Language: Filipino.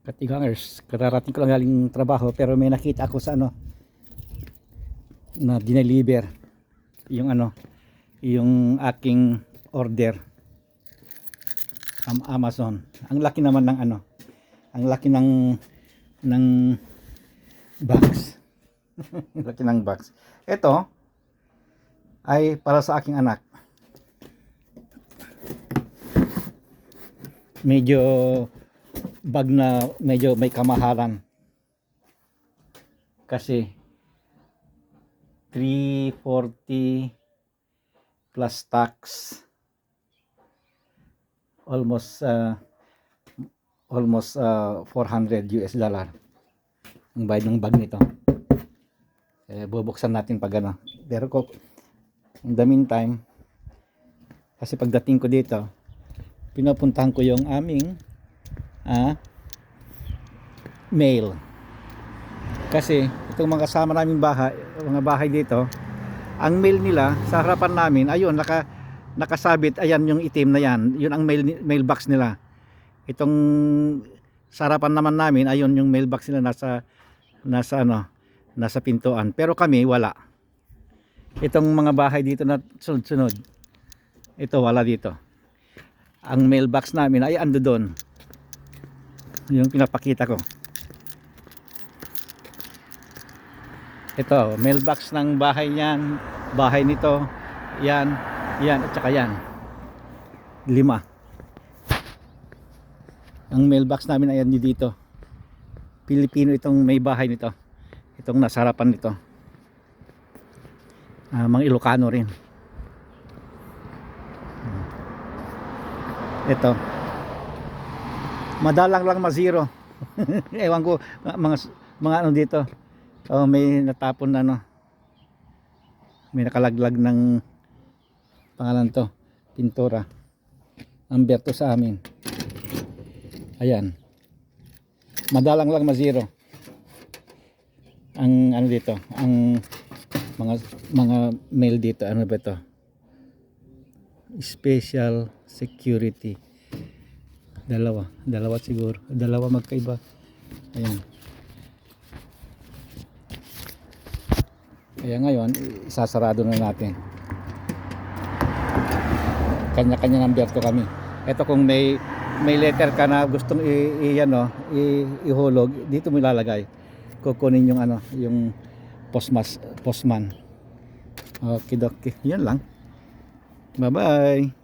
Katigangers, kararating ko lang galing trabaho pero may nakita ako sa ano na dineliver yung ano, yung aking order Amazon. Ang laki naman ng ano, ang laki ng box. Ang laki ng box. Ito ay para sa aking anak. Medyo bag na medyo may kamahalan kasi 340 plus tax, almost 400 US dollar ang bayad ng bag nito. Bubuksan natin pag ano, pero in the meantime, kasi pagdating ko dito pinapuntahan ko yung aming mail. Kasi itong mga kasama naming mga bahay dito, ang mail nila sa harapan namin, ayun, nakasabit, ayan yung itim na yan, yun ang mailbox nila. Itong sa harapan naman namin, ayun yung mailbox nila nasa pintuan. Pero kami wala. Itong mga bahay dito na sunod-sunod, ito wala dito. Ang mailbox namin ay ando doon. Yung pinapakita ko. Ito, mailbox ng bahay niyan, bahay nito, yan, at saka yan. 5. Ang mailbox namin ayan dito. Pilipino itong may bahay nito. Itong nasa harapan nito. Mga Ilocano rin. Ito. Madalang lang ma-zero. Ewan ko mga ano dito. May natapon na ano. May nakalaglag ng pangalan to, pintura. Number to sa amin. Ayan. Madalang lang ma-zero. Ang ano dito, ang mga mail dito, ano ba ito? Special security. Dalawa siguro. Dalawa magkaiba. Ayan. Kaya ngayon, isasarado na natin. Kanya-kanya number to kami. Ito kung may letter ka na gustong ihulog, dito mo ilalagay. Kukunin yung ano, yung postman. Okay. Yan lang. Bye-bye.